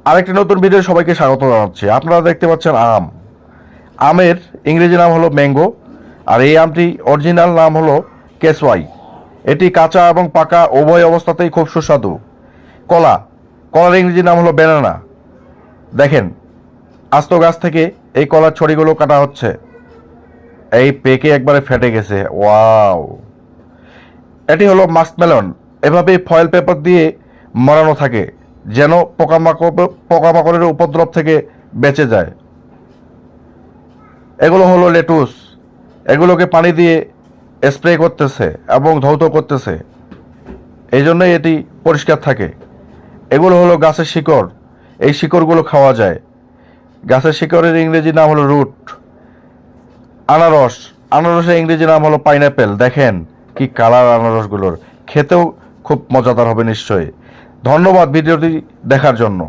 আরেকটি নতুন ভিডিও সবাইকে স্বাগত জানাচ্ছি। আপনারা দেখতে পাচ্ছেন আমের ইংরেজি নাম হলো ম্যাঙ্গো, আর এই আমটি অরিজিনাল নাম হলো কেসওয়াই। এটি কাঁচা এবং পাকা উভয় অবস্থাতেই খুব সুস্বাদু। কলার ইংরেজি নাম হলো ব্যানানা। দেখেন, আস্ত গাছ থেকে এই কলার ছড়িগুলো কাটা হচ্ছে, এই পেকে একবারে ফেটে গেছে। ওয়াও! এটি হলো মাস্কমেলন। এভাবেই ফয়েল পেপার দিয়ে মোড়ানো থাকে যেন পোকামাকড়ের উপদ্রব থেকে বেঁচে যায়। এগুলো হলো লেটুস। এগুলোকে পানি দিয়ে স্প্রে করতেছে এবং ধৌত করতেছে, এই জন্যই এটি পরিষ্কার থাকে। এগুলো হলো গাছের শিকড়। এই শিকড়গুলো খাওয়া যায়। গাছের শিকড়ের ইংরেজি নাম হলো রুট। আনারসের ইংরেজি নাম হলো পাইনঅ্যাপেল। দেখেন কি কালার আনারসগুলোর, খেতেও খুব মজাদার হবে নিশ্চয়ই। ধন্যবাদ ভিডিওটি দেখার জন্য।